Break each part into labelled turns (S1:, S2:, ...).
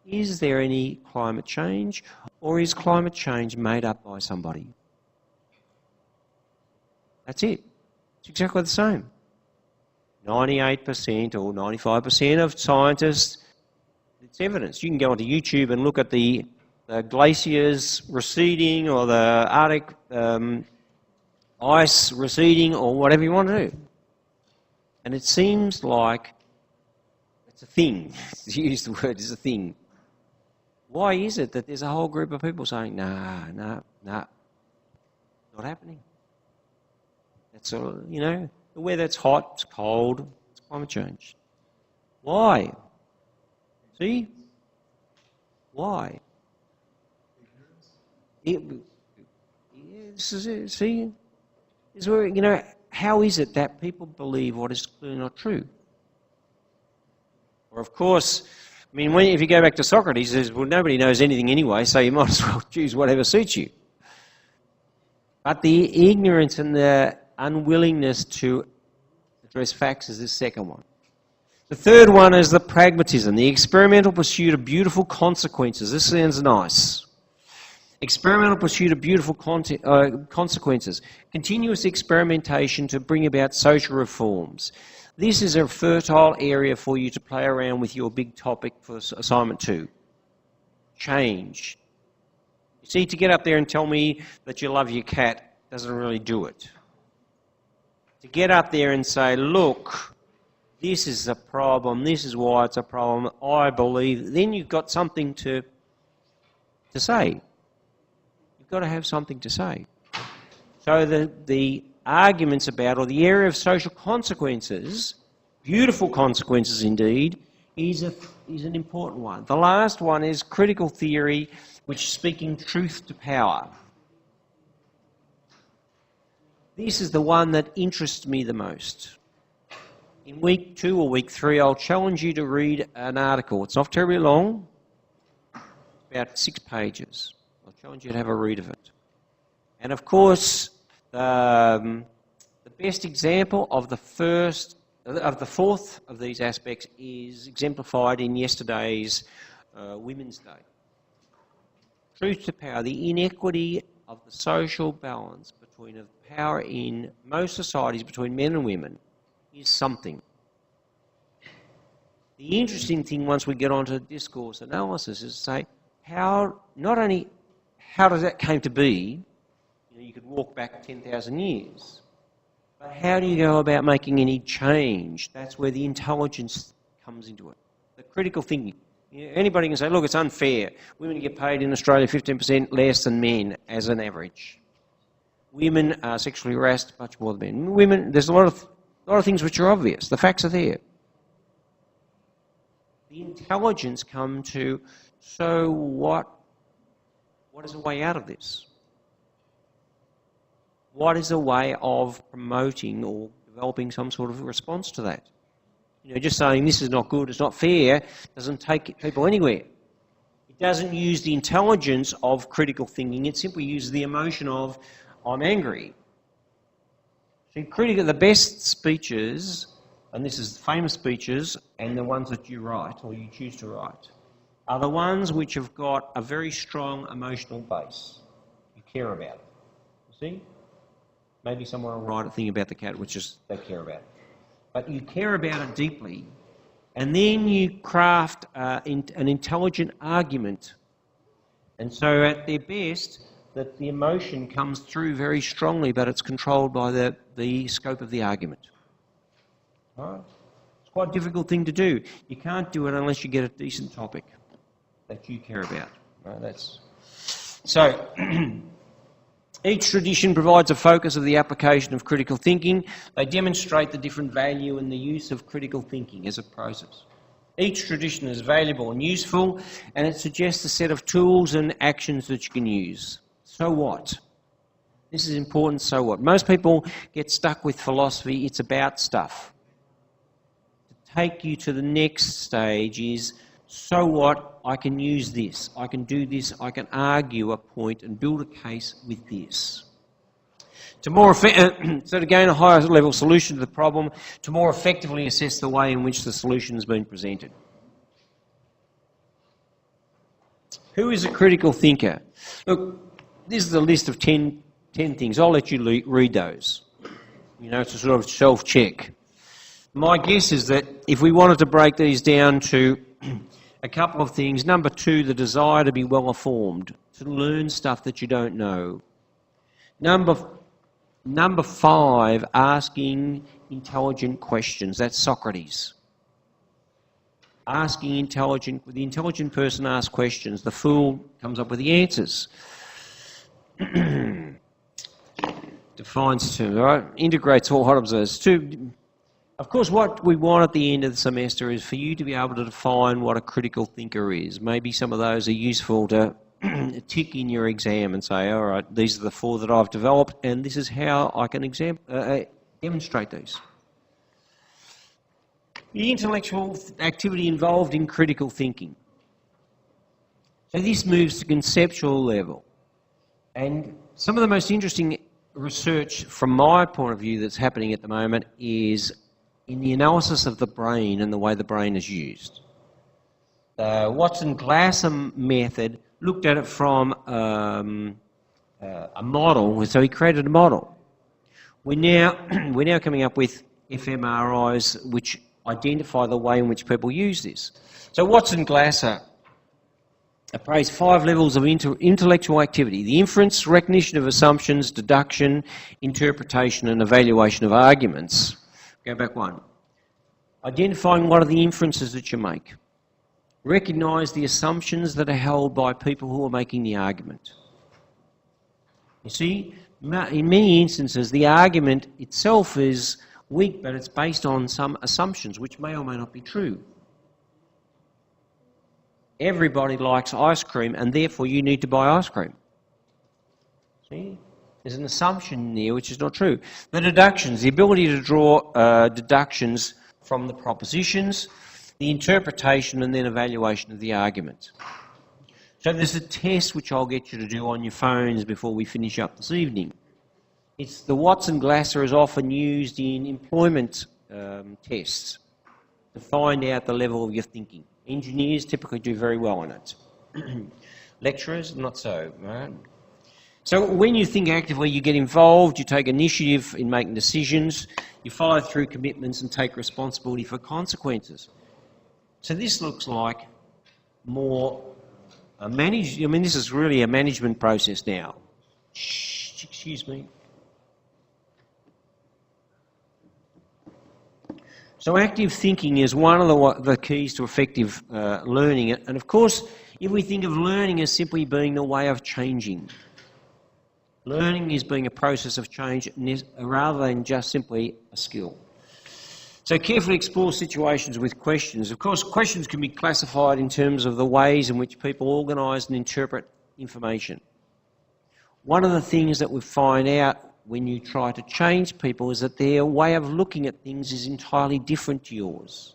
S1: is there any climate change, or is climate change made up by somebody? That's it. It's exactly the same. 98% or 95% of scientists, it's evidence. You can go onto YouTube and look at the glaciers receding or the Arctic ice receding or whatever you want to do. And it seems like it's a thing. To use the word, it's a thing. Why is it that there's a whole group of people saying, nah, not happening? That's all, you know, the weather's hot, it's cold, it's climate change. Why? See? Why? This is it, see? This is where, you know, how is it that people believe what is clearly not true? Or of course, I mean, if you go back to Socrates, he says, well, nobody knows anything anyway, so you might as well choose whatever suits you. But the ignorance and the unwillingness to address facts is the second one. The third one is the pragmatism, the experimental pursuit of beautiful consequences. This sounds nice. Experimental pursuit of beautiful consequences. Continuous experimentation to bring about social reforms. This is a fertile area for you to play around with your big topic for assignment 2. Change. You see, to get up there and tell me that you love your cat doesn't really do it. To get up there and say, look, this is a problem, this is why it's a problem, I believe, then you've got something to say. You've got to have something to say. So the arguments about, or the area of social consequences, beautiful consequences indeed, is an important one. The last one is critical theory, which is speaking truth to power. This is the one that interests me the most. In week 2 or week 3, I'll challenge you to read an article. It's not terribly long, about 6 pages. I'll challenge you to have a read of it. And of course, the best example of the fourth of these aspects is exemplified in yesterday's Women's Day. Truth to power, the inequity of the social balance between power in most societies between men and women is something. The interesting thing once we get onto discourse analysis is to say not only how does that came to be, you could walk back 10,000 years, but how do you go about making any change? That's where the intelligence comes into it. The critical thinking. Anybody can say, look, it's unfair. Women get paid in Australia 15% less than men as an average. Women are sexually harassed much more than men. Women, there's a lot of things which are obvious. The facts are there. The intelligence come to, so what is a way out of this? What is a way of promoting or developing some sort of response to that? You know, just saying this is not good, it's not fair, doesn't take people anywhere. It doesn't use the intelligence of critical thinking, it simply uses the emotion of, I'm angry. See, the best speeches, and this is famous speeches, and the ones that you write, or you choose to write, are the ones which have got a very strong emotional base. You care about it. You see? Maybe someone will write a thing about the cat which is they care about it. But you care about it deeply, and then you craft an intelligent argument. And so at their best, that the emotion comes through very strongly, but it's controlled by the scope of the argument. All right? It's quite a difficult thing to do. You can't do it unless you get a decent topic that you care about. Right? So, each tradition provides a focus of the application of critical thinking. They demonstrate the different value in the use of critical thinking as a process. Each tradition is valuable and useful, and it suggests a set of tools and actions that you can use. So what? This is important, so what? Most people get stuck with philosophy, it's about stuff. To take you to the next stage is, so what? I can use this, I can do this, I can argue a point and build a case with this. So to gain a higher level solution to the problem, to more effectively assess the way in which the solution has been presented. Who is a critical thinker? Look, this is a list of 10 things. I'll let you read those. You know, it's a sort of self-check. My guess is that if we wanted to break these down to a couple of things, number 2, the desire to be well-informed, to learn stuff that you don't know. Number 5, asking intelligent questions. That's Socrates. The intelligent person asks questions. The fool comes up with the answers. Defines terms, all right? Integrates all hot observers. Of course, what we want at the end of the semester is for you to be able to define what a critical thinker is. Maybe some of those are useful to tick in your exam and say, all right, these are the 4 that I've developed, and this is how I can demonstrate these. The intellectual activity involved in critical thinking. So this moves to conceptual level. And some of the most interesting research from my point of view that's happening at the moment is in the analysis of the brain and the way the brain is used. The Watson-Glasser method looked at it from a model, so he created a model. We're now coming up with fMRIs which identify the way in which people use this. So Watson-Glasser appraised 5 levels of intellectual activity: the inference, recognition of assumptions, deduction, interpretation and evaluation of arguments. Go back 1. Identifying what are the inferences that you make. Recognise the assumptions that are held by people who are making the argument. You see, in many instances the argument itself is weak, but it's based on some assumptions which may or may not be true. Everybody likes ice cream and therefore you need to buy ice cream. See? There's an assumption there which is not true. The deductions, the ability to draw deductions from the propositions, the interpretation and then evaluation of the argument. So there's a test which I'll get you to do on your phones before we finish up this evening. It's the Watson-Glasser is often used in employment tests to find out the level of your thinking. Engineers typically do very well on it. Lecturers, not so, right? So when you think actively, you get involved, you take initiative in making decisions, you follow through commitments and take responsibility for consequences. So this looks like more this is really a management process now. Shh, excuse me. So active thinking is one of the keys to effective learning. And of course, if we think of learning as simply being the way of changing, learning is being a process of change rather than just simply a skill. So carefully explore situations with questions. Of course, questions can be classified in terms of the ways in which people organise and interpret information. One of the things that we find out when you try to change people is that their way of looking at things is entirely different to yours.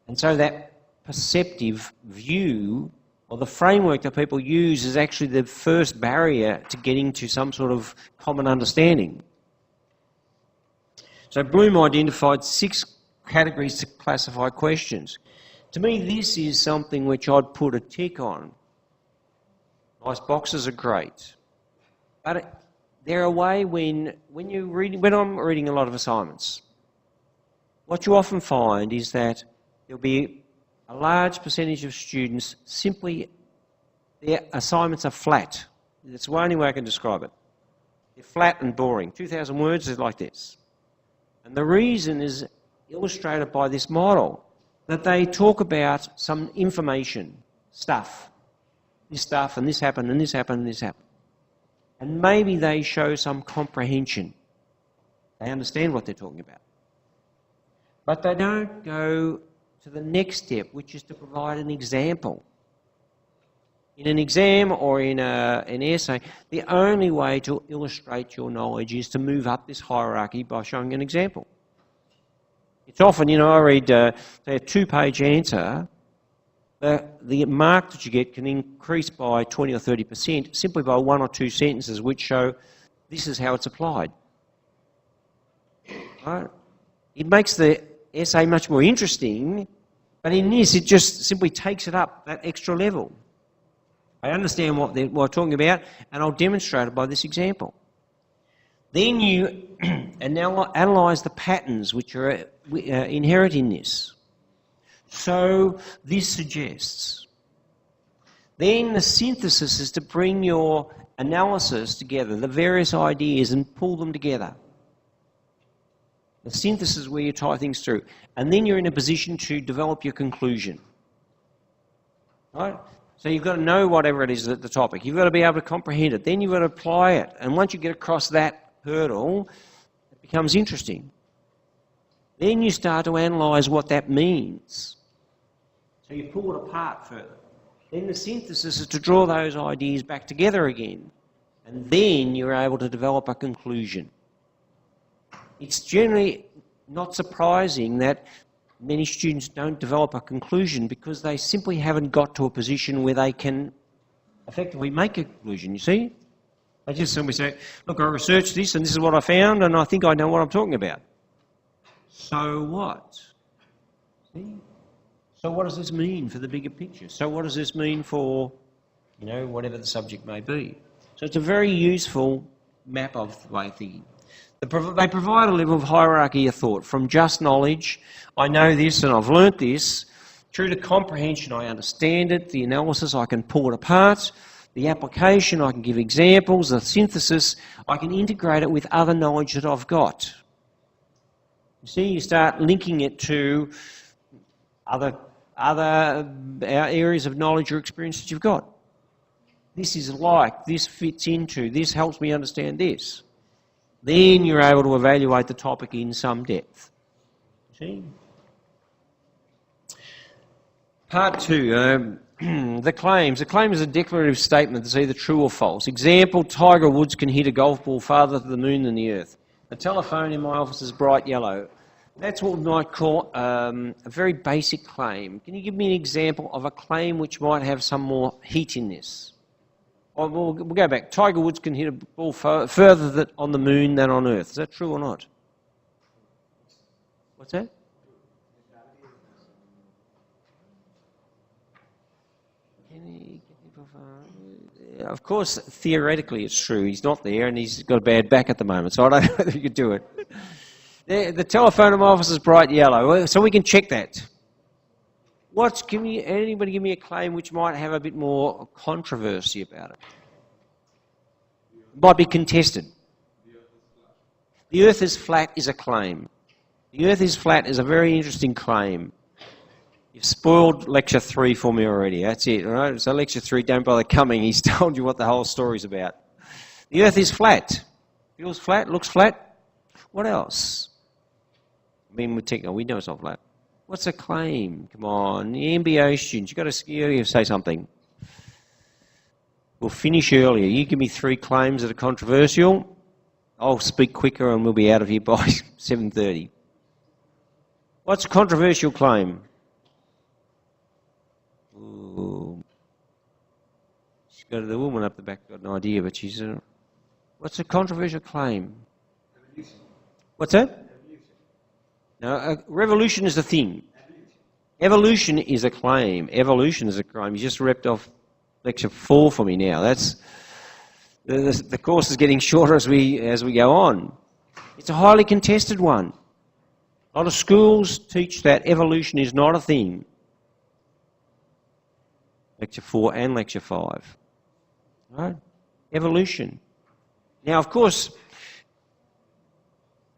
S1: And so that perceptive view or the framework that people use is actually the first barrier to getting to some sort of common understanding. So Bloom identified 6 categories to classify questions. To me, this is something which I'd put a tick on. Nice boxes are great. But they're a way when I'm reading a lot of assignments, what you often find is that there'll be a large percentage of students simply, their assignments are flat. That's the only way I can describe it. They're flat and boring. 2,000 words is like this. And the reason is illustrated by this model, that they talk about some information, stuff. This stuff and this happened and this happened and this happened. And maybe they show some comprehension. They understand what they're talking about. But they don't go to the next step, which is to provide an example. In an exam or in an essay, the only way to illustrate your knowledge is to move up this hierarchy by showing an example. It's often, I read say a 2-page answer, the mark that you get can increase by 20 or 30% simply by 1 or 2 sentences which show this is how it's applied. Right? It makes the essay much more interesting, but in this it just simply takes it up that extra level. I understand what I'm talking about, and I'll demonstrate it by this example. Then you analyse the patterns which are inherent in this. So this suggests. Then the synthesis is to bring your analysis together, the various ideas, and pull them together. The synthesis is where you tie things through. And then you're in a position to develop your conclusion. Right? So you've got to know whatever it is at the topic. You've got to be able to comprehend it. Then you've got to apply it. And once you get across that hurdle, it becomes interesting. Then you start to analyse what that means. So you pull it apart further. Then the synthesis is to draw those ideas back together again. And then you're able to develop a conclusion. It's generally not surprising that many students don't develop a conclusion because they simply haven't got to a position where they can effectively make a conclusion, you see? They just simply say, look, I researched this and this is what I found and I think I know what I'm talking about. So what? See? So what does this mean for the bigger picture? So what does this mean for, whatever the subject may be? So it's a very useful map of the way of thinking. They provide a level of hierarchy of thought, from just knowledge, I know this and I've learnt this, through to comprehension, I understand it, the analysis, I can pull it apart, the application, I can give examples, the synthesis, I can integrate it with other knowledge that I've got. You see, you start linking it to other areas of knowledge or experience that you've got. This is like, this fits into, this helps me understand this. Then you're able to evaluate the topic in some depth. See? Part 2, the claims. A claim is a declarative statement that's either true or false. Example, Tiger Woods can hit a golf ball farther to the moon than the earth. The telephone in my office is bright yellow. That's what we might call a very basic claim. Can you give me an example of a claim which might have some more heat in this? We'll go back. Tiger Woods can hit a ball further on the moon than on Earth. Is that true or not? What's that? Of course, theoretically it's true. He's not there and he's got a bad back at the moment, so I don't know whether you could do it. The telephone in my office is bright yellow, so we can check that. Anybody give me a claim which might have a bit more controversy about it? Might be contested. The earth is flat is a claim. The earth is flat is a very interesting claim. You've spoiled lecture 3 for me already. That's it, all right? So lecture 3, don't bother coming. He's told you what the whole story's about. The earth is flat. Feels flat, looks flat. What else? We know it's not flat. What's a claim? Come on, the MBA students, you've got to say something. We'll finish earlier. You give me 3 claims that are controversial. I'll speak quicker and we'll be out of here by 7:30. What's a controversial claim? Ooh. She's got the woman up the back got an idea, but she's... what's a controversial claim? Evolution. What's that? No, revolution is a thing. Evolution is a claim. Evolution is a claim. You just ripped off lecture 4 for me now. That's the course is getting shorter as we go on. It's a highly contested one. A lot of schools teach that evolution is not a thing. Lecture 4 and lecture 5. Right? Evolution. Now, of course,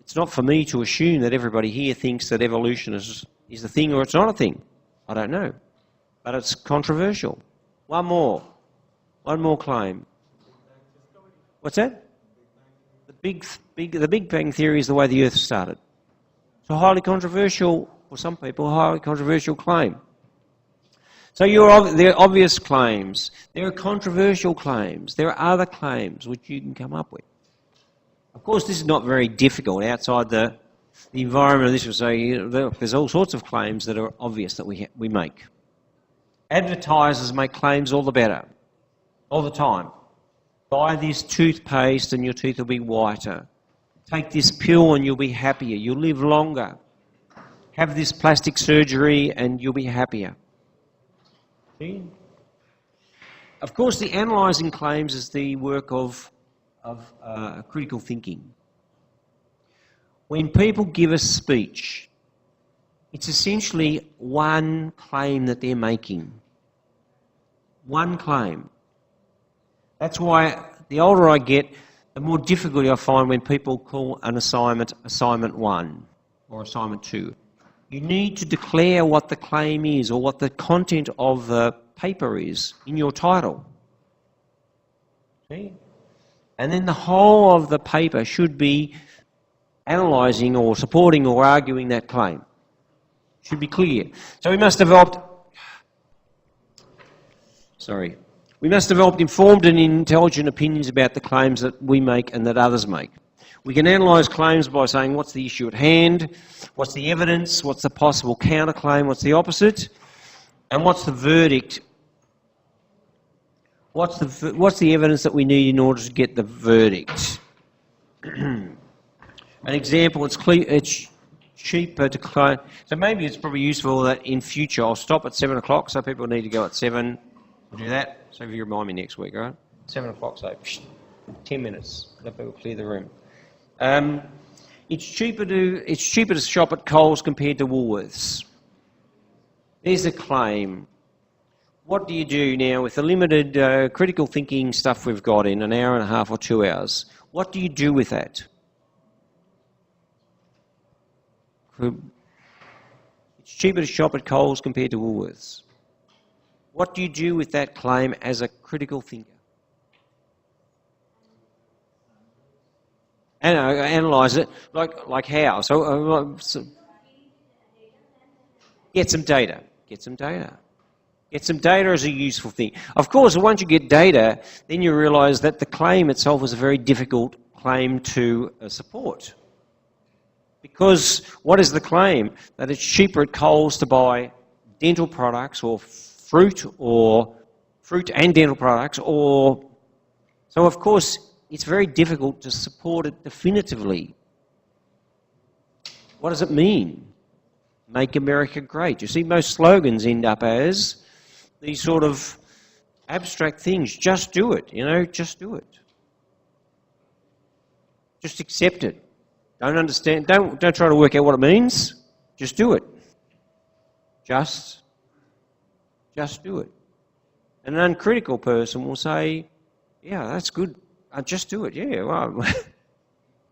S1: it's not for me to assume that everybody here thinks that evolution is a thing or it's not a thing. I don't know. But it's controversial. One more claim. What's that? The Big Bang Theory is the way the Earth started. It's a highly controversial, for some people, a highly controversial claim. So there are obvious claims. There are controversial claims. There are other claims which you can come up with. Of course, this is not very difficult outside the environment of this. We'll say there's all sorts of claims that are obvious that we make. Advertisers make claims all the better, all the time. Buy this toothpaste and your teeth will be whiter. Take this pill and you'll be happier. You'll live longer. Have this plastic surgery and you'll be happier. See? Of course, the analysing claims is the work of critical thinking. When people give a speech, it's essentially one claim that they're making. One claim. That's why the older I get, the more difficulty I find when people call an assignment Assignment 1 or Assignment 2. You need to declare what the claim is or what the content of the paper is in your title. See? And then the whole of the paper should be analysing or supporting or arguing that claim. Should be clear. So we must develop informed and intelligent opinions about the claims that we make and that others make. We can analyse claims by saying what's the issue at hand, what's the evidence, what's the possible counterclaim, what's the opposite, and what's the verdict. What's the evidence that we need in order to get the verdict? An example, it's cheaper to claim. So maybe it's probably useful that in future I'll stop at 7 o'clock, so people need to go at 7. We'll do that. So if you remind me next week, right? 7 o'clock, so 10 minutes. Let people clear the room. It's cheaper to shop at Coles compared to Woolworths. There's a claim. What do you do now with the limited critical thinking stuff we've got in an hour and a half or 2 hours? What do you do with that? It's cheaper to shop at Coles compared to Woolworths. What do you do with that claim as a critical thinker? And analyse it, like how? So get some data. Get some data. Get some data is a useful thing. Of course, once you get data, then you realise that the claim itself is a very difficult claim to support. Because what is the claim? That it's cheaper at Coles to buy dental products or fruit and dental products, so of course it's very difficult to support it definitively. What does it mean? Make America great. You see, most slogans end up as these sort of abstract things. Just do it, just do it. Just accept it. Don't understand, don't try to work out what it means. Just do it. Just do it. And an uncritical person will say, yeah, that's good. Just do it. Yeah, well,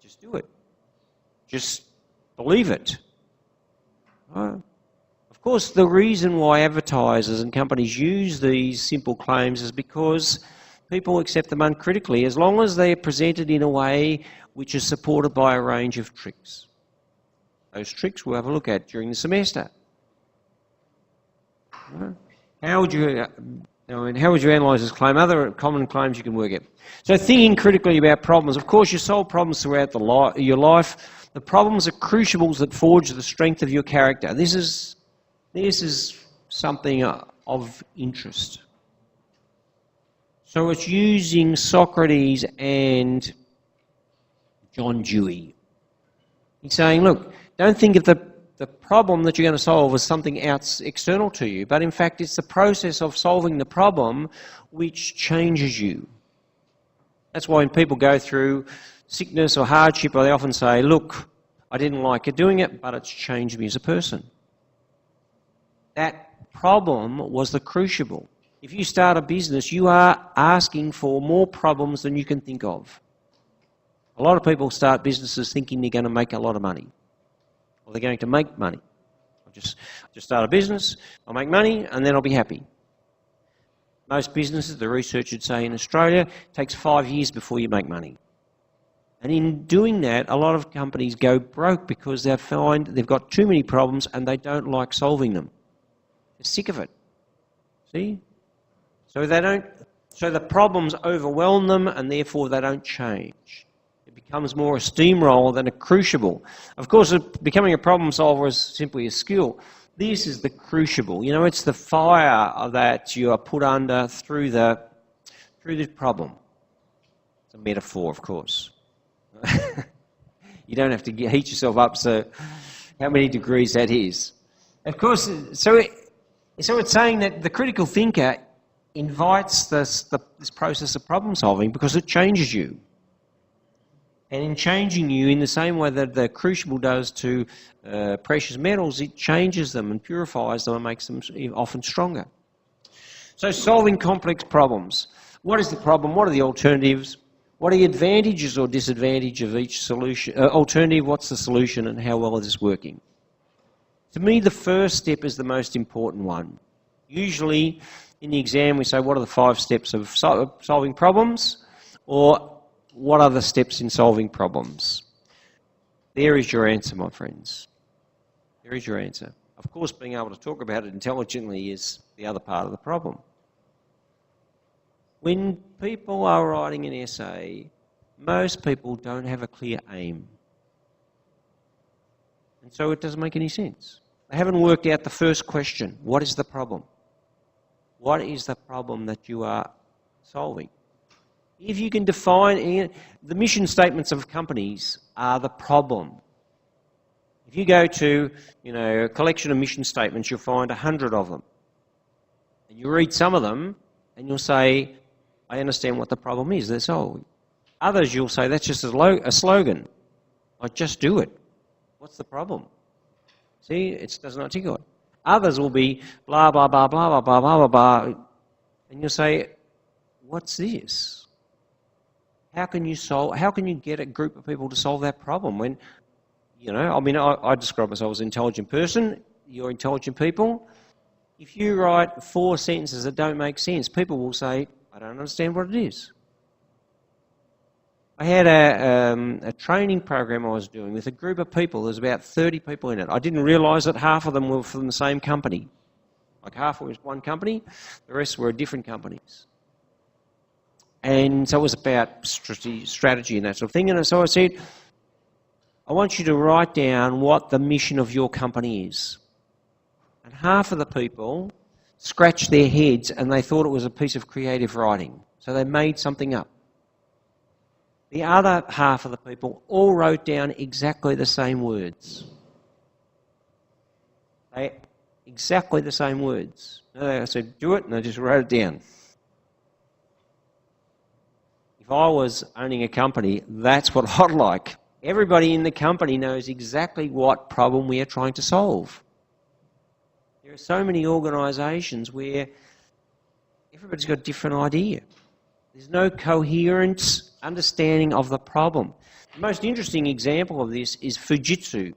S1: just do it. Just believe it. Of course, the reason why advertisers and companies use these simple claims is because people accept them uncritically, as long as they are presented in a way which is supported by a range of tricks. Those tricks we'll have a look at during the semester. How would you analyse this claim? Other common claims you can work at. So thinking critically about problems. Of course, you solve problems throughout your life. The problems are crucibles that forge the strength of your character. This is something of interest. So it's using Socrates and John Dewey. He's saying, look, don't think of the problem that you're going to solve as something external to you, but in fact it's the process of solving the problem which changes you. That's why when people go through sickness or hardship, they often say, look, I didn't like it doing it, but it's changed me as a person. That problem was the crucible. If you start a business, you are asking for more problems than you can think of. A lot of people start businesses thinking they're going to make a lot of money. Or they're going to make money. I'll just start a business, I'll make money, and then I'll be happy. Most businesses, the research would say in Australia, takes 5 years before you make money. And in doing that, a lot of companies go broke because they find they've got too many problems and they don't like solving them. They're sick of it. See? So the problems overwhelm them and therefore they don't change. It becomes more a steamroller than a crucible. Of course, becoming a problem solver is simply a skill. This is the crucible. It's the fire that you are put under through the problem. It's a metaphor, of course. You don't have to heat yourself up, so how many degrees that is. Of course, so it's saying that the critical thinker invites this process of problem solving because it changes you. And in changing you in the same way that the crucible does to precious metals, it changes them and purifies them and makes them often stronger. So solving complex problems. What is the problem? What are the alternatives? What are the advantages or disadvantages of each solution? Alternative, what's the solution and how well is this working? To me, the first step is the most important one. Usually in the exam we say, what are the 5 steps of solving problems? Or what are the steps in solving problems? There is your answer, my friends. There is your answer. Of course, being able to talk about it intelligently is the other part of the problem. When people are writing an essay, most people don't have a clear aim. And so it doesn't make any sense. They haven't worked out the first question. What is the problem? What is the problem that you are solving? If you can define, the mission statements of companies are the problem. If you go to, a collection of mission statements, you'll find 100 of them. And you read some of them, and you'll say, I understand what the problem is, they're solving. Others you'll say, that's just a slogan. Just do it. What's the problem? See, it doesn't articulate. Others will be blah, blah, blah, blah, blah, blah, blah, blah, and you'll say, what's this? How can you get a group of people to solve that problem when, I describe myself as an intelligent person, you're intelligent people. If you write 4 sentences that don't make sense, people will say, I don't understand what it is. I had a training program I was doing with a group of people. There's about 30 people in it. I didn't realise that half of them were from the same company. Like half was one company, the rest were different companies. And so it was about strategy and that sort of thing. And so I said, I want you to write down what the mission of your company is. And half of the people scratched their heads and they thought it was a piece of creative writing. So they made something up. The other half of the people all wrote down exactly the same words. Exactly the same words. I said, do it, and they just wrote it down. If I was owning a company, that's what I'd like. Everybody in the company knows exactly what problem we are trying to solve. There are so many organisations where everybody's got a different idea. There's no coherent understanding of the problem. The most interesting example of this is Fujitsu.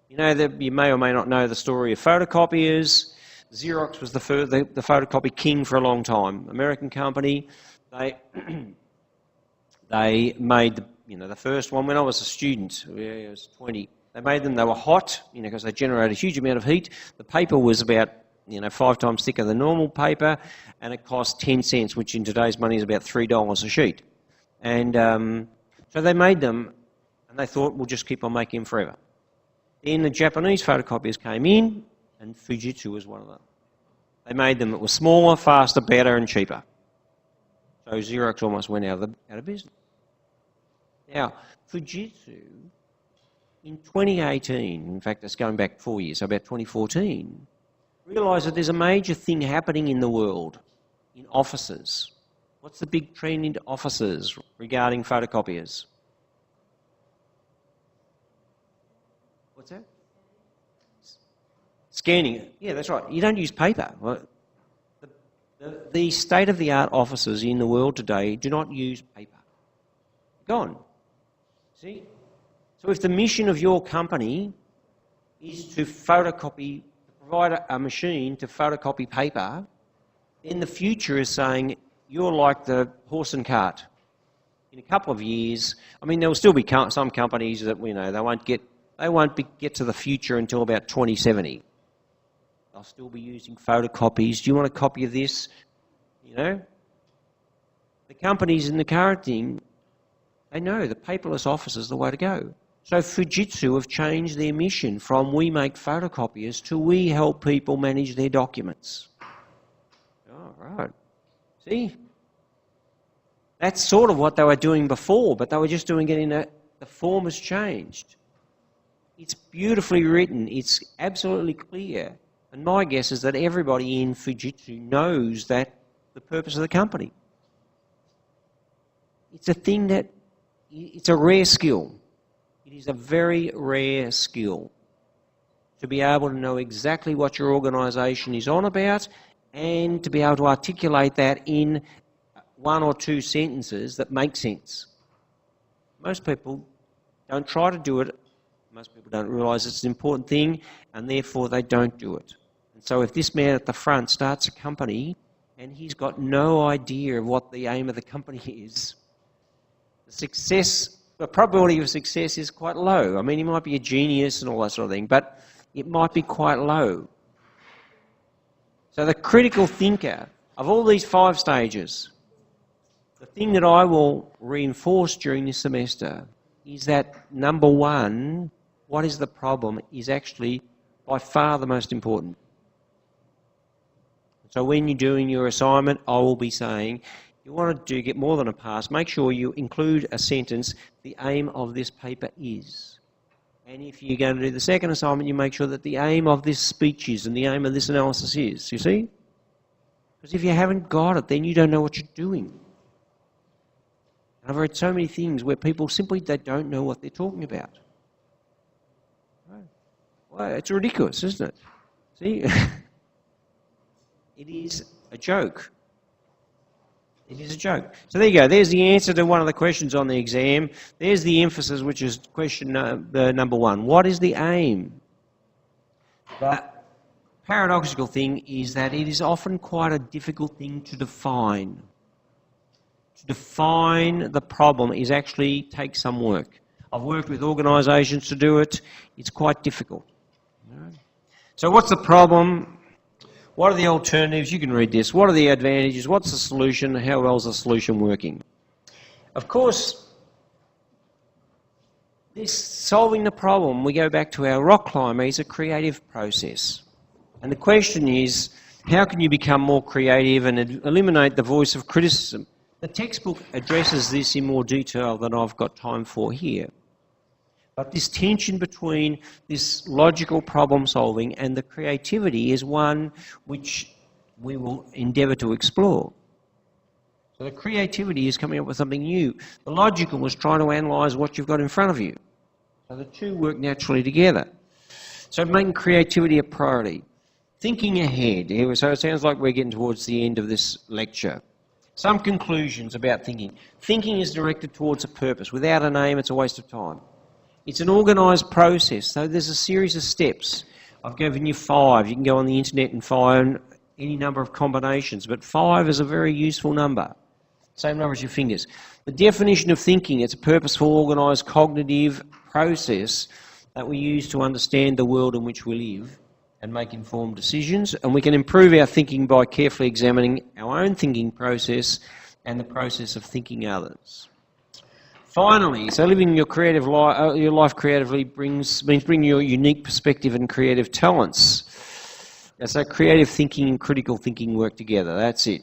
S1: You may or may not know the story of photocopiers. Xerox was the photocopy king for a long time. American company. They made the first one when I was a student. I was 20. They made them. They were hot, because they generated a huge amount of heat. The paper was about 5 times thicker than normal paper, and it cost 10 cents, which in today's money is about $3 a sheet. And so they made them, and they thought, we'll just keep on making them forever. Then the Japanese photocopiers came in, and Fujitsu was one of them. They made them that were smaller, faster, better, and cheaper. So Xerox almost went out of business. Now, Fujitsu, in 2018, in fact, it's going back 4 years, so about 2014, realised that there's a major thing happening in the world, in offices. What's the big trend in offices regarding photocopiers? What's that? Scanning. Yeah, that's right. You don't use paper. The state-of-the-art offices in the world today do not use paper. Gone. See? So if the mission of your company is to photocopy, provide a machine to photocopy paper, then the future is saying you're like the horse and cart. In a couple of years, there will still be some companies that they won't get to the future until about 2070. They'll still be using photocopies. Do you want a copy of this? The companies in the current thing, they know the paperless office is the way to go. So Fujitsu have changed their mission from we make photocopiers to we help people manage their documents. Oh, right. See? That's sort of what they were doing before, but they were just doing it in the form has changed. It's beautifully written. It's absolutely clear. And my guess is that everybody in Fujitsu knows that the purpose of the company. It's a thing that, it's a rare skill. It is a very rare skill to be able to know exactly what your organisation is on about and to be able to articulate that in one or two sentences that make sense. Most people don't try to do it. Most people don't realise it's an important thing, and therefore they don't do it. And so if this man at the front starts a company and he's got no idea of what the aim of the company is, the probability of success is quite low. I mean, he might be a genius and all that sort of thing, but it might be quite low. So the critical thinker of all these 5 stages, the thing that I will reinforce during this semester is that, number 1, what is the problem, is actually by far the most important. So when you're doing your assignment, I will be saying, you want to get more than a pass, make sure you include a sentence, the aim of this paper is. And if you're going to do the second assignment, you make sure that the aim of this speech is and the aim of this analysis is, you see? Because if you haven't got it, then you don't know what you're doing. And I've read so many things where people simply, they don't know what they're talking about. Well, it's ridiculous, isn't it? See? It is a joke. It is a joke. So there you go. There's the answer to one of the questions on the exam. There's the emphasis, which is question number 1. What is the aim? The paradoxical thing is that it is often quite a difficult thing to define. To define the problem is actually takes some work. I've worked with organisations to do it. It's quite difficult. So what's the problem? What are the alternatives? You can read this. What are the advantages? What's the solution? How well is the solution working? Of course, this solving the problem, we go back to our rock climbing, is a creative process. And the question is, how can you become more creative and eliminate the voice of criticism? The textbook addresses this in more detail than I've got time for here. But this tension between this logical problem solving and the creativity is one which we will endeavour to explore. So the creativity is coming up with something new. The logical is trying to analyse what you've got in front of you. So the two work naturally together. So making creativity a priority. Thinking ahead. So it sounds like we're getting towards the end of this lecture. Some conclusions about thinking. Thinking is directed towards a purpose. Without an aim, it's a waste of time. It's an organised process, so there's a series of steps. I've given you 5. You can go on the internet and find any number of combinations, but 5 is a very useful number. Same number as your fingers. The definition of thinking, it's a purposeful, organised, cognitive process that we use to understand the world in which we live and make informed decisions, and we can improve our thinking by carefully examining our own thinking process and the process of thinking others. Finally, so living your life creatively means bringing your unique perspective and creative talents. And so creative thinking and critical thinking work together. That's it.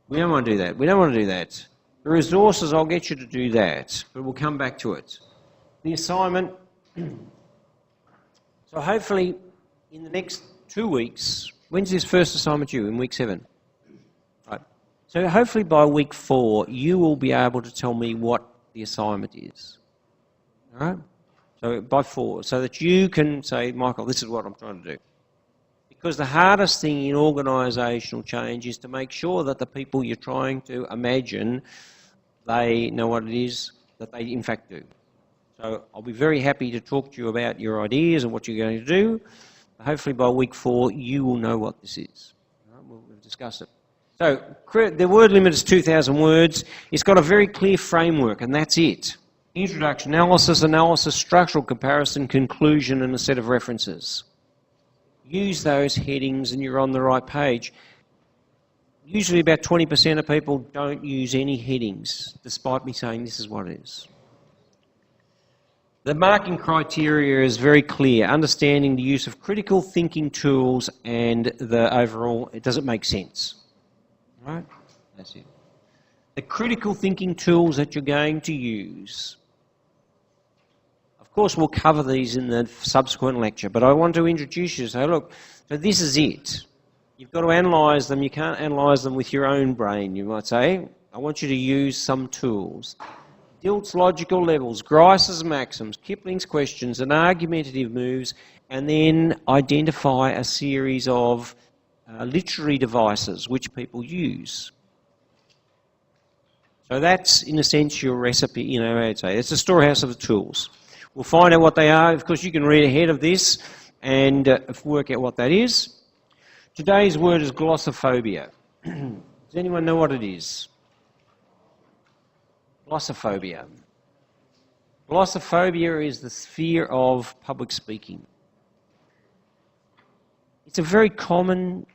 S1: We don't want to do that. We don't want to do that. The resources, I'll get you to do that, but we'll come back to it. The assignment. So hopefully in the next 2 weeks, when's this first assignment due? In week 7? Right. So hopefully by week 4, you will be able to tell me what the assignment is. All right? So by 4, so that you can say, Michael, this is what I'm trying to do. Because the hardest thing in organisational change is to make sure that the people you're trying to imagine, they know what it is that they in fact do. So I'll be very happy to talk to you about your ideas and what you're going to do. Hopefully by week 4, you will know what this is. All right? We'll discuss it. So the word limit is 2,000 words. It's got a very clear framework, and that's it. Introduction, analysis, structural comparison, conclusion, and a set of references. Use those headings and you're on the right page. Usually about 20% of people don't use any headings, despite me saying this is what it is. The marking criteria is very clear, understanding the use of critical thinking tools and the overall, does it make sense? Right? That's it. The critical thinking tools that you're going to use. Of course, we'll cover these in the subsequent lecture, but I want to introduce you. So look, so this is it. You've got to analyse them. You can't analyse them with your own brain, you might say. I want you to use some tools. Dilt's logical levels, Grice's maxims, Kipling's questions, and argumentative moves, and then identify a series of literary devices which people use. So that's, in a sense, your recipe, I'd say. It's a storehouse of the tools. We'll find out what they are. Of course, you can read ahead of this and work out what that is. Today's word is glossophobia. Does anyone know what it is? Glossophobia. Glossophobia is the fear of public speaking. It's a very common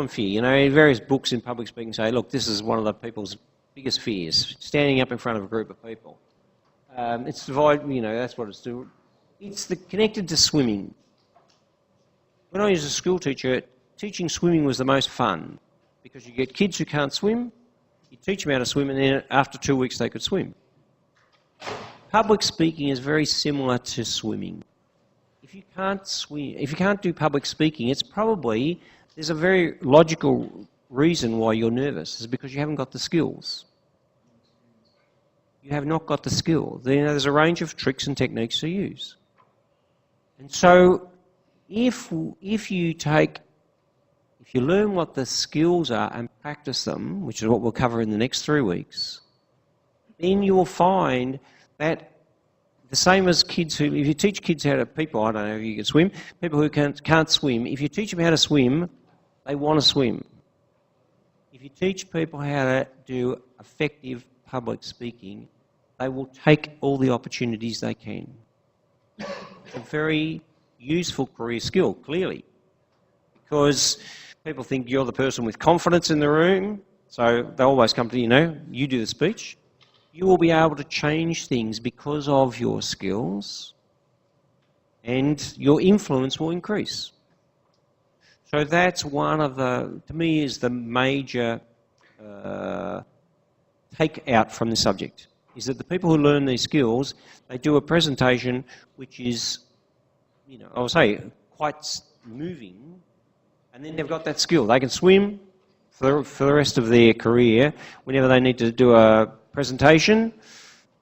S1: fear. Various books in public speaking say, look, this is one of the people's biggest fears, standing up in front of a group of people. It's divided, that's what it's doing. It's connected to swimming. When I was a school teacher, teaching swimming was the most fun because you get kids who can't swim, you teach them how to swim, and then after 2 weeks they could swim. Public speaking is very similar to swimming. If you can't do public speaking, there's a very logical reason why you're nervous, is because you haven't got the skills. You have not got the skill. There's a range of tricks and techniques to use. And so if you learn what the skills are and practice them, which is what we'll cover in the next 3 weeks, then you will find that the same as kids if you teach kids how to, I don't know if you can swim, people who can't swim, if you teach them how to swim, they want to swim. If you teach people how to do effective public speaking, they will take all the opportunities they can. It's a very useful career skill, clearly, because people think you're the person with confidence in the room, so they always come to you do the speech. You will be able to change things because of your skills, and your influence will increase. So that's one of to me, is the major take out from the subject, is that the people who learn these skills, they do a presentation which is, I would say, quite moving, and then they've got that skill. They can swim for the rest of their career. Whenever they need to do a presentation,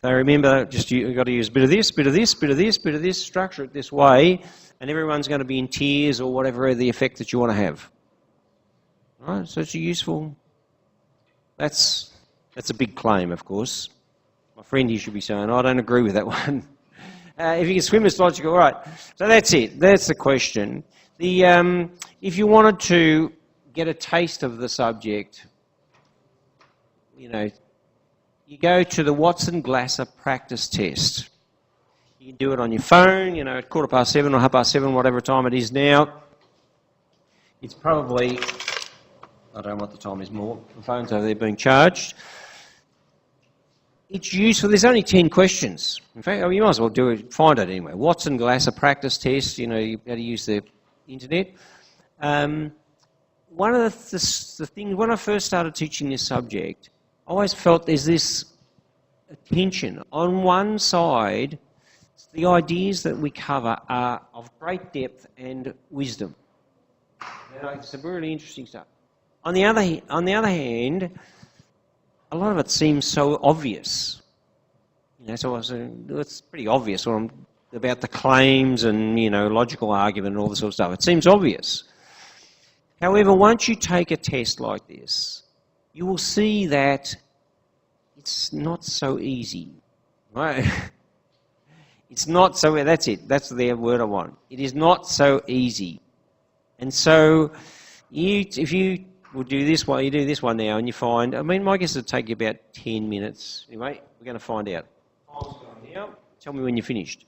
S1: they remember you've got to use a bit of this, bit of this, bit of this, bit of this, structure it this way, and everyone's going to be in tears or whatever the effect that you want to have. All right, so it's a useful. That's a big claim, of course. My friend here should be saying, I don't agree with that one. If you can swim, it's logical. All right, so that's it. That's the question. If you wanted to get a taste of the subject, you go to the Watson-Glasser practice test. You can do it on your phone, at 7:15 or 7:30, whatever time it is now. It's probably, I don't know what the time is more. The phone's over there being charged. It's useful. There's only 10 questions. In fact, you might as well find it anyway. Watson-Glasser practice test, you how to use the internet. One of the things, when I first started teaching this subject, I always felt there's this tension. On one side, the ideas that we cover are of great depth and wisdom. It's some really interesting stuff. On the other hand, a lot of it seems so obvious. So it's pretty obvious about the claims and, logical argument and all this sort of stuff. It seems obvious. However, once you take a test like this, you will see that it's not so easy. Right? It's not so, that's it. That's the word I want. It is not so easy. And so, if you will do this one, you do this one now, and you find, my guess it'll take you about 10 minutes. Anyway, we're going to find out. Now, tell me when you're finished.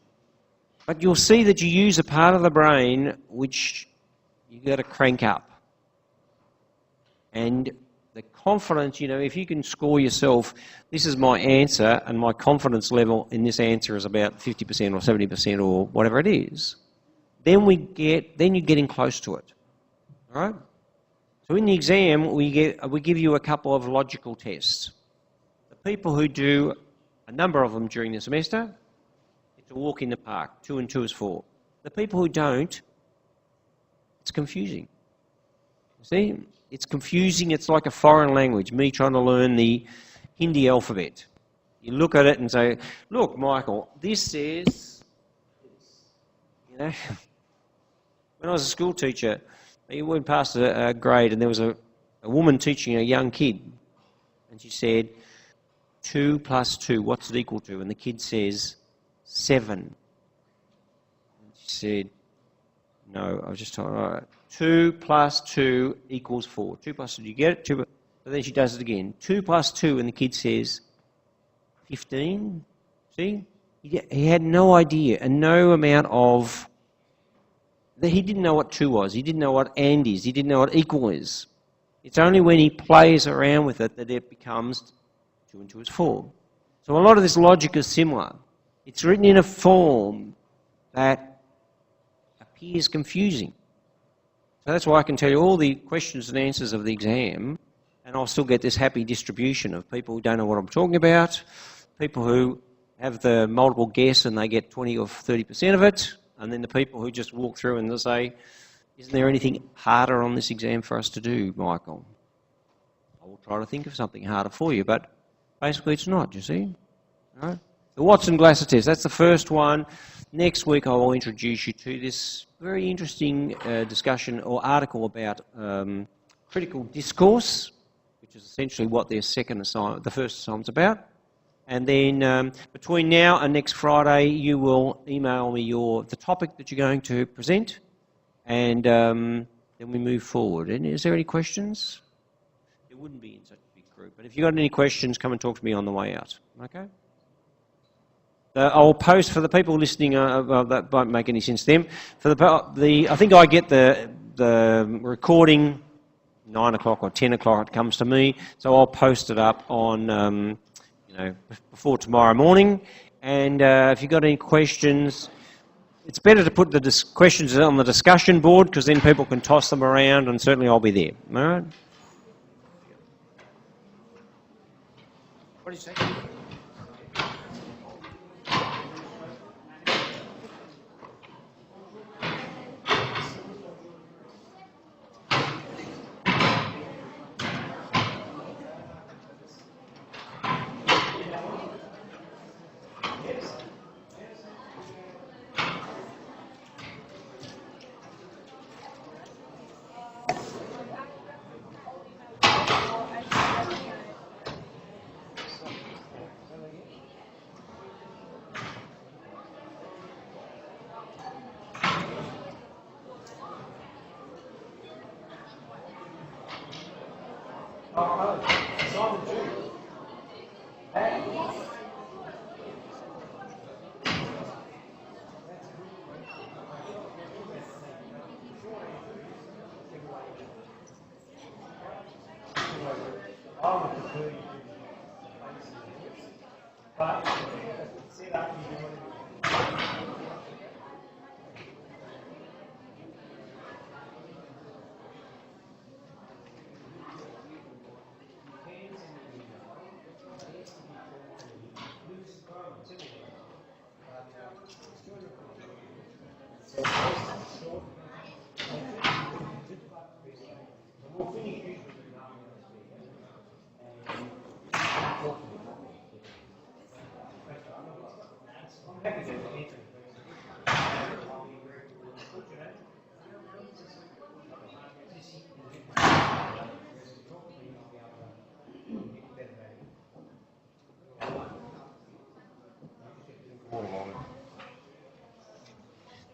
S1: But you'll see that you use a part of the brain which you've got to crank up. And the confidence, if you can score yourself, this is my answer, and my confidence level in this answer is about 50% or 70% or whatever it is, then you're getting close to it. All right? So in the exam, we give you a couple of logical tests. The people who do a number of them during the semester, it's a walk in the park. 2 and 2 is 4. The people who don't, it's confusing. See, it's confusing. It's like a foreign language, me trying to learn the Hindi alphabet. You look at it and say, look, Michael, this says, you know, when I was a school teacher, we went past a grade and there was a woman teaching a young kid, and she said, 2 plus 2, what's it equal to? And the kid says, 7. And she said, no, I was just told, all right, 2 plus 2 equals 4. 2 plus 2, do you get it? 2, but then she does it again. 2 plus 2, and the kid says, 15. See? He had no idea and no amount of... He didn't know what 2 was. He didn't know what and is. He didn't know what equal is. It's only when he plays around with it that it becomes 2 and 2 is 4. So a lot of this logic is similar. It's written in a form that appears confusing. So that's why I can tell you all the questions and answers of the exam, and I'll still get this happy distribution of people who don't know what I'm talking about, people who have the multiple guess and they get 20 or 30% of it, and then the people who just walk through and they'll say, isn't there anything harder on this exam for us to do, Michael? I will try to think of something harder for you, but basically it's not, you see. All right? The Watson-Glasser test, that's the first one. Next week I will introduce you to this very interesting discussion or article about critical discourse, which is essentially what their the first assignment's about. And then between now and next Friday, you will email me the topic that you're going to present, and then we move forward. And is there any questions? There wouldn't be in such a big group. But if you've got any questions, come and talk to me on the way out. Okay? I'll post for the people listening. Well, that won't make any sense to them. For I think I get the recording 9 o'clock or 10 o'clock. It comes to me, so I'll post it up on before tomorrow morning. And if you've got any questions, it's better to put the questions on the discussion board because then people can toss them around, and certainly I'll be there. All right. What do you say?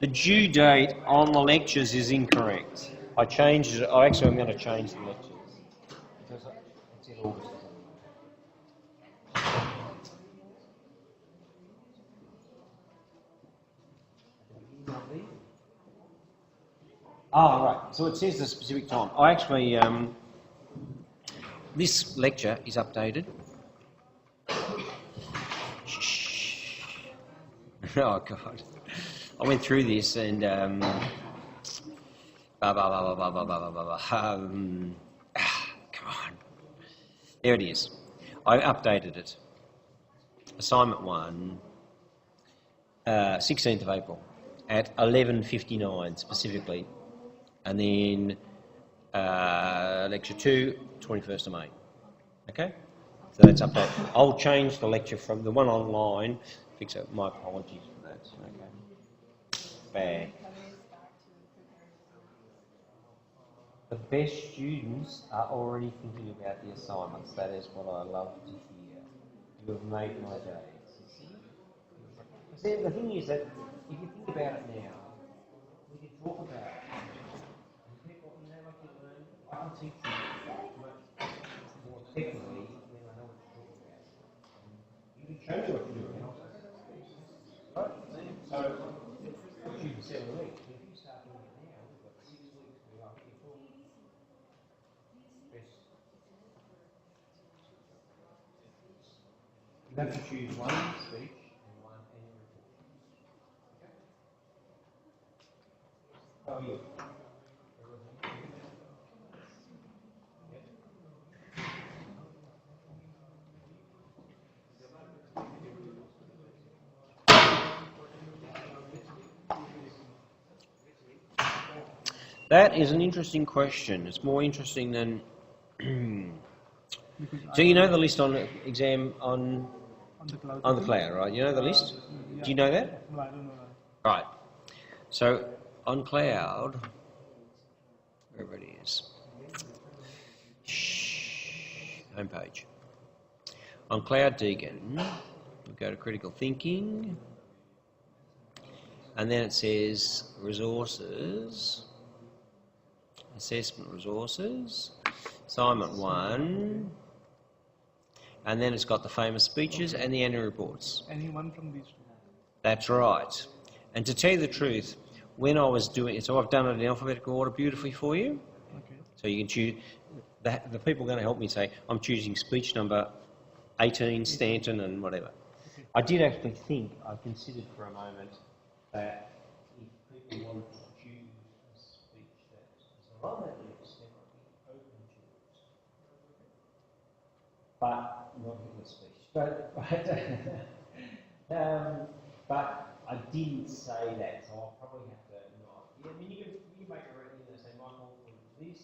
S1: The due date on the lectures is incorrect. I changed it. Actually, I'm going to change the lectures. It's in August. Right. So it says the specific time. I actually, this lecture is updated. Oh, God. I went through this and come on. There it is. I updated it. Assignment 1, 16th of April at 11:59 specifically. And then lecture 2, 21st of May. Okay? So that's up there. I'll change the lecture from the one online. Fix it. My apologies for that. Okay. Bad. The best students are already thinking about the assignments. That is what I love to hear. You have made my days. See, the thing is that if you think about it now, we can talk about it. And people, like you learn, I can teach you much more technically than I know what to talk about. You can show me what to do. Right? So, what you 7 weeks. If you start doing it now, we've got 6 weeks to go up here for you have to choose one speech and one annual report. Okay? How are you? That is an interesting question. It's more interesting than. So you know the list on the exam on the cloud, right? You know the list? Do you know that?
S2: No, I don't know that.
S1: Right. So on cloud, wherever it is, homepage. On Cloud Deacon, we go to critical thinking, and then it says resources, assessment resources, assignment 1, and then it's got the famous speeches and the annual reports.
S2: Any one from these two?
S1: That's right. And to tell you the truth, when I was doing it, so I've done it in alphabetical order beautifully for you.
S2: Okay.
S1: So you can choose, the people are going to help me say, I'm choosing speech number 18, Stanton and whatever.
S2: Okay.
S1: I did actually think, I considered for a moment that if people wanted to choose a speech that is on that list, they might be open to it. But not a speech. But I didn't say that, so I'll probably have to not. Yeah, I mean, you can make a record and say, Michael, we'll do this,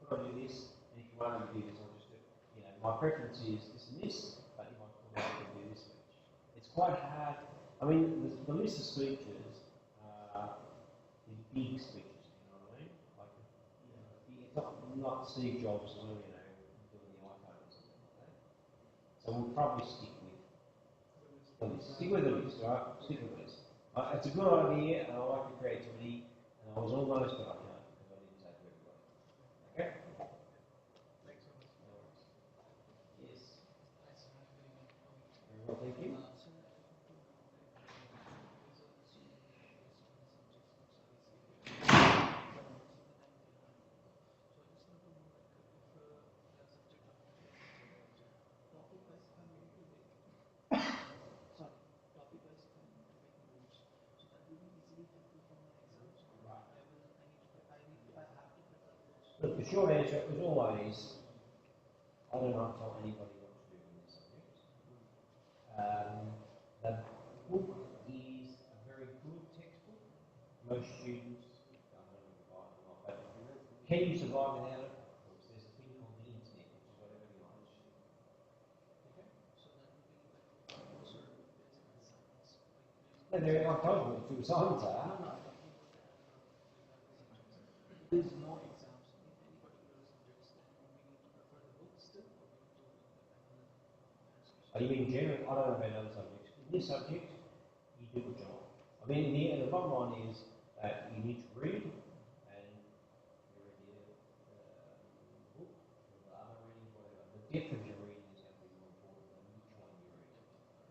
S1: put on do this, and if you want to do this, I'll just do it. You know, my preference is this and this, but you might put out and do this speech. It's quite hard. I mean, the list of speeches is big speeches, you know what I mean? Like, you know, it's not Steve Jobs, doing the iPhone or something like that. So we'll probably stick with the list. Stick with the list, right? Stick with the list. It's a good idea, and I like the creativity, and I was almost, but I can't, because I didn't take everybody. Okay? Yes. Very well, thank you. Look, the short answer is always, I do not tell anybody what to do in this subject. The book is a very good textbook. Most students don't know whether to buy it or not, but can you survive without it? Of course, there's a thing called the internet, which is what everybody likes. Okay? And there, I told you what two assignments are.
S2: There's no exams in any particular subjects, then we need to prefer the book still, or we need to depend on
S1: Are you in general? I don't know about other subjects. In this subject, you do a job. I mean, the bottom line is that you need to read, and you read the book, or the other reading, whatever. The depth of your reading is going to be more important than which one you read.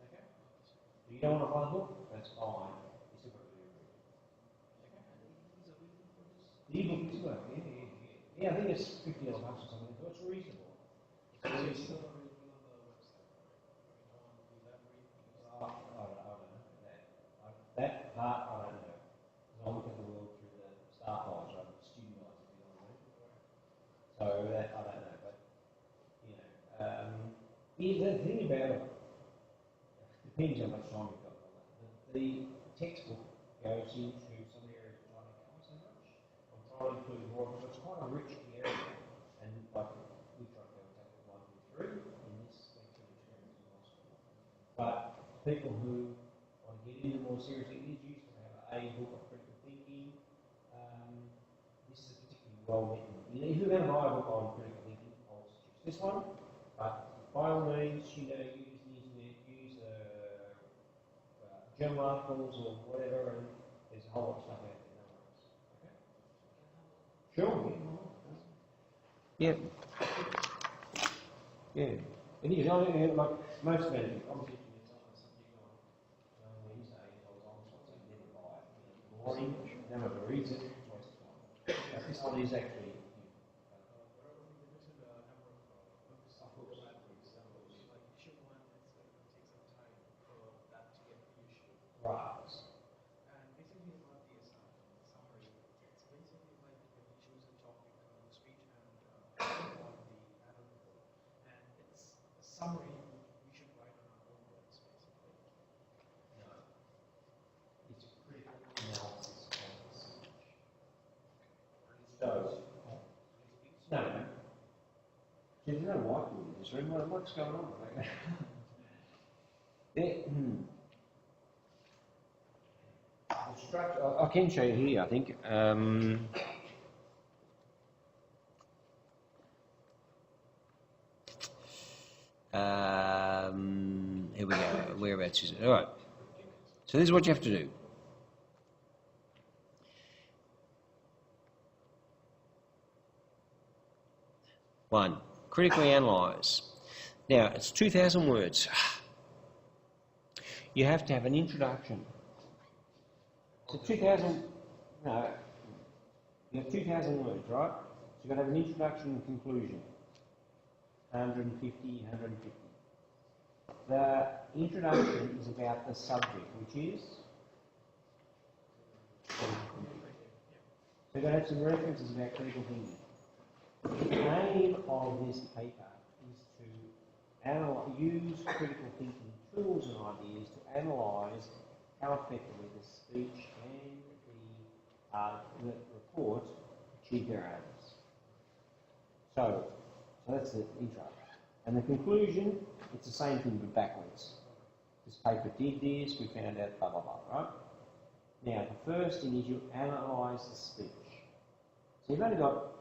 S1: Okay? So you don't want to buy the book? That's fine. You still got to do your reading. The ebook is well, yeah, I think it's $50 or something, so it's reasonable. I don't know that. That part I don't know. Because I look at the world through the staff eyes rather than student eyes, if you know what I mean. So that I don't know, but you know, the thing about it depends how much time you've got. The textbook goes into some areas that I don't cover so much. I'm trying to include more, but it's quite a rich area. people who want to get into more serious English, used to have a book of critical thinking. This is a particularly well written. If you're going to buy a book on critical thinking, I'll suggest this one. But by all means, use the internet, use journal articles or whatever, and there's a whole lot of stuff out there. No worries. Okay? Sure. Yeah. Yeah. It is. I mean, like most of it, I'm teaching you something on Wednesday, I was on something, never buy it. Boring, never reads it, waste of time. This one is actually. Right.
S2: And basically about the summary, it's basically like when you choose a topic on speech and on the analytical, and it's a summary we should write on our own words, basically.
S1: No. It's a critical analysis of the speech. So, no. There's no whiteboard in this room. What's going on? I can show you here, I think. Here we go. Whereabouts is it? All right. So this is what you have to do. One, critically analyse. Now, it's 2,000 words. You have to have an introduction. So 2,000, no, you have 2,000 words, right? So you've got to have an introduction and conclusion. 150, 150. The introduction is about the subject, which is? So you've got to have some references about critical thinking. The aim of this paper is to use critical thinking tools and ideas to analyse how effectively the speech and the report achieve their aims. So that's the intro. And the conclusion, it's the same thing but backwards. This paper did this, we found out blah blah blah, right? Now the first thing is you analyse the speech. So you've only got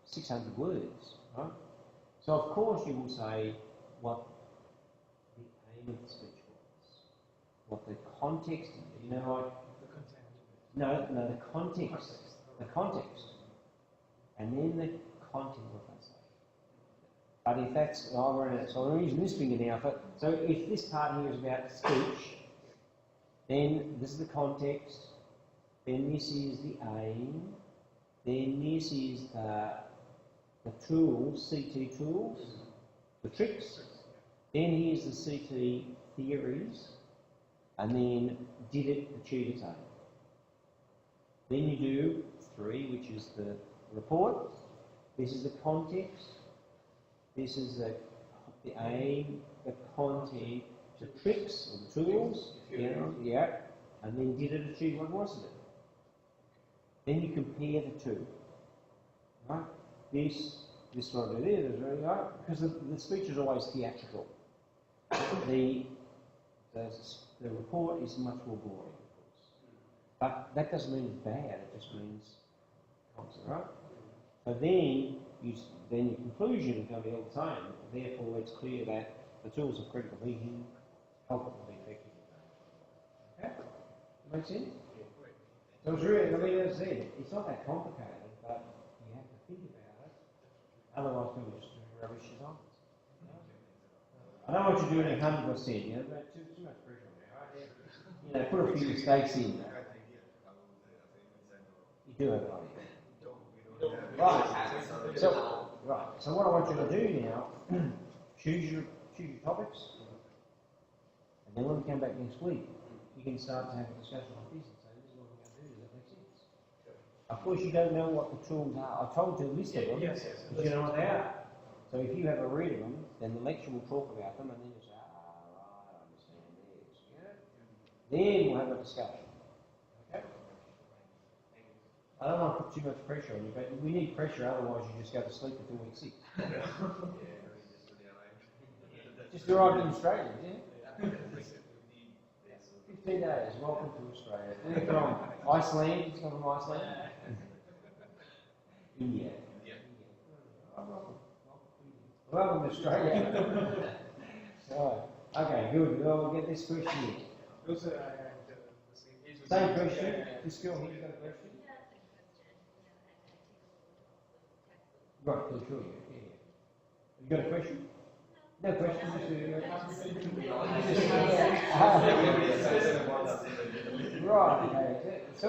S1: 600 words, right? So of course you will say what the aim of the speech was, what the context is. You know, like
S2: The content.
S1: no, the context, and then the content of what they say. But if that's, so I'm using this finger now. So if this part here is about speech, then this is the context, then this is the aim, then this is the tools, CT tools, the tricks. Then here's the CT theories, and then did it achieve its aim? Then you do 3, which is the report. This is the context. This is the aim, the content, the tricks, or the tools. Yeah. And then did it achieve what was it? Then you compare the two. Right? This one over there, right? Because the speech is always theatrical. The report is much more boring, of course. But that doesn't mean it's bad, it just means constant, right? So then your conclusion is going to be all the same. Therefore, it's clear that the tools of critical thinking help it to be effective. Okay? Make sense? So it's really, I mean, as I said, it's not that complicated, but you have to think about it. Otherwise, people just do rubbish designs. I don't want you doing 100%, you know, but too much pressure on there, right? You know, put a few mistakes in. You do have an idea. Right. So what I want you to do now, choose your topics, and then when we come back next week, you can start to have a discussion like this and say, this is what we're going to do. Does that make sense? Of course, you don't know what the tools are. I told you to list them, but you know what they are. So if you have a read of them, then the lecture will talk about them, and then you say, right, I understand this. Yeah? Then we'll have a discussion. Okay? I don't want to put too much pressure on you, but we need pressure, otherwise you just go to sleep until week 6. Just arrived in Australia, yeah? 2 days. Welcome to Australia. Where from? Iceland? It's not from Iceland? India. Oh, welcome to Australia. So, okay, good. We'll get this question here.
S2: No, sir, I had the
S1: Same question. This girl here, you got a question? Right, sure, yeah. You got a question? No question. Right, okay. So,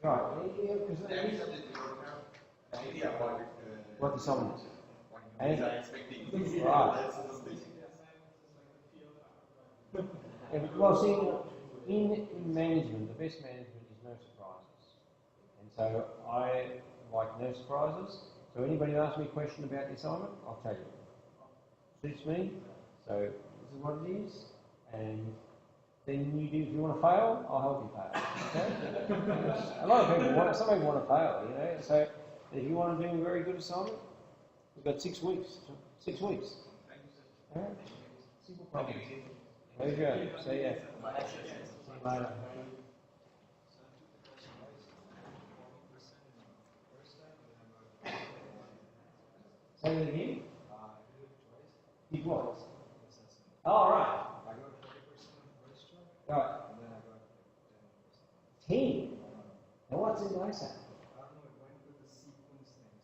S1: right, what the song is. Right. Well, see, in management, the best management is no surprises. And so I like no surprises. So anybody ask me a question about the assignment, I'll tell you. Suits me. So this is what it is. And then you do, if you want to fail, I'll help you fail. Okay? A lot of people want, some people want to fail, you know. So if you want to do a very good assignment, we've got 6 weeks. 6 weeks. All right? Simple problem. There you go. See ya. See you later. Say that again? Did what? Oh, right.
S2: I got 40% on first job,
S1: Right.
S2: and then I got 10%.
S1: 10? Now what's in later?
S2: I don't know, it went with the sequence thing,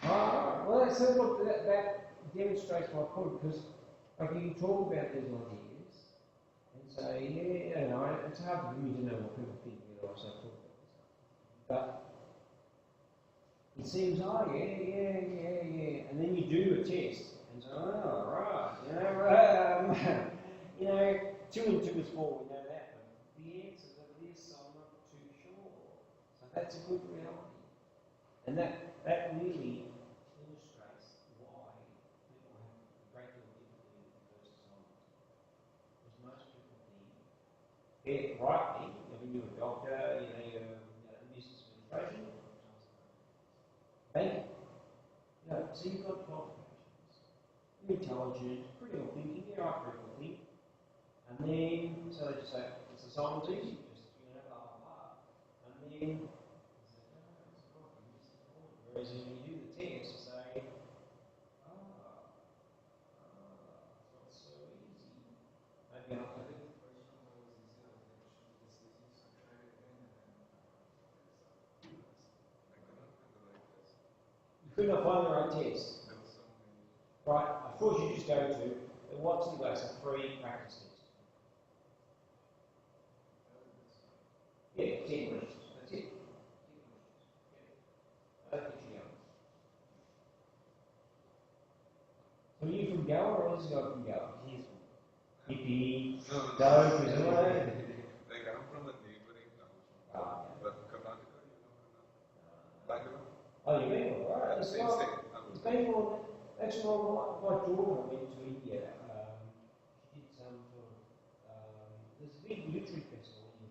S2: so I'm not.
S1: Well, so look, that demonstrates my point, because like you can talk about these ideas and say, yeah, you know, it's hard for me to know what people think, you know, so I talk about this stuff. But it seems, oh, yeah, and then you do a test, and so, oh, right, you know, 2 and 2 is 4, we know that, but the answers of this, I'm not too sure. So that's a good reality. And that really illustrates why people have a great deal of difficulty with the first assignment. Because most people think, yeah, rightly, I mean, you're a doctor, you know, you're in business administration, bank, you know, so you've got qualifications. You're intelligent, critical thinking, you're right, critical thinking. And then, so they just say, this assignment's easy, just, you know, blah, blah, blah. And then, whereas when you do the test, you say, it's not so easy. Maybe I'll
S2: I think the first one was easy, I was like, shoot, this is easy, so I tried it again, and then I couldn't find the right test.
S1: You could not find the right test.
S2: There was so many.
S1: Right, of course you just go to the Watson Glass, a free practice test. Yeah, 10 questions. That's it. 10 questions. Yeah. That'll get you going. So are you from Goa or is this guy from Goa? He's from Hippie, Dope, is it right?
S2: Like, I'm from a neighboring town, but Karnataka, you know, Bangalore.
S1: Oh, you mean? Alright, that's
S2: Same
S1: right.
S2: state.
S1: It's painful. Actually, my daughter went to India. She did some sort of. There's a big literary festival in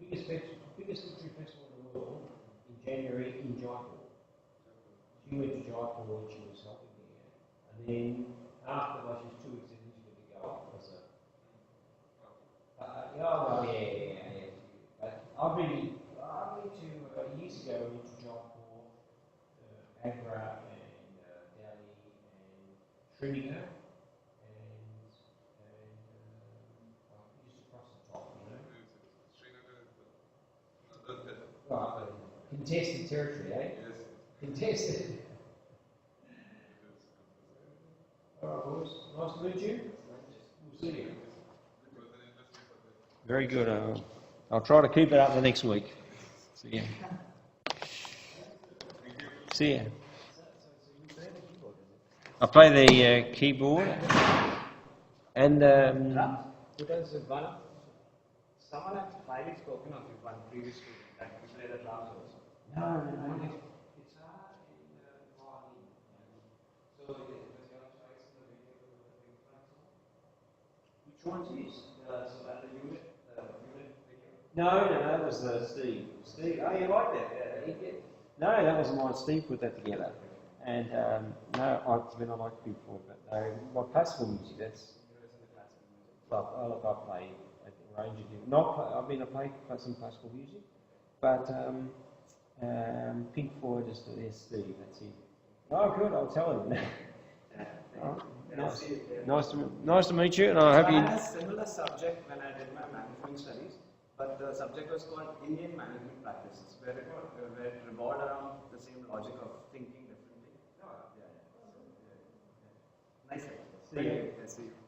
S1: India. The biggest literary festival in the world in January in Jaipur. She went to Jaipur when she was helping there. And then after, like, she was 2 weeks in, she got to go off as a. Yeah. But I've been to years ago. We went to Jaipur, Agra, and Delhi, and Srinagar, and just across the top, you know.
S2: Srinagar is another test.
S1: Right, contested territory, eh?
S2: Yes.
S1: Contested. All right, boys. Nice to meet you. We'll see you. Very good. I'll try to keep it up the next week. See ya. See ya. I play the keyboard and
S3: Because someone had highly spoken of it one previous student that we play the drums also.
S1: no, it's hard in violin.
S3: So was your choice in the video for the big drums song?
S1: Which one's this?
S3: So at the unit video.
S1: No, that was Steve. Steve, oh, you like that? No, that wasn't mine. Steve put that together. And no, I like before, but no, my classical music, that's. Look, I play a range of different. I've been a play some classical music, but Pink Floyd is Steve. That's it. Oh, good. I'll tell him. Nice to meet you, and I hope you.
S3: I had a similar subject when I did my management studies, but the subject was called Indian management practices, where it revolved around the same logic of thinking differently. Nice.
S1: See you.
S3: See you.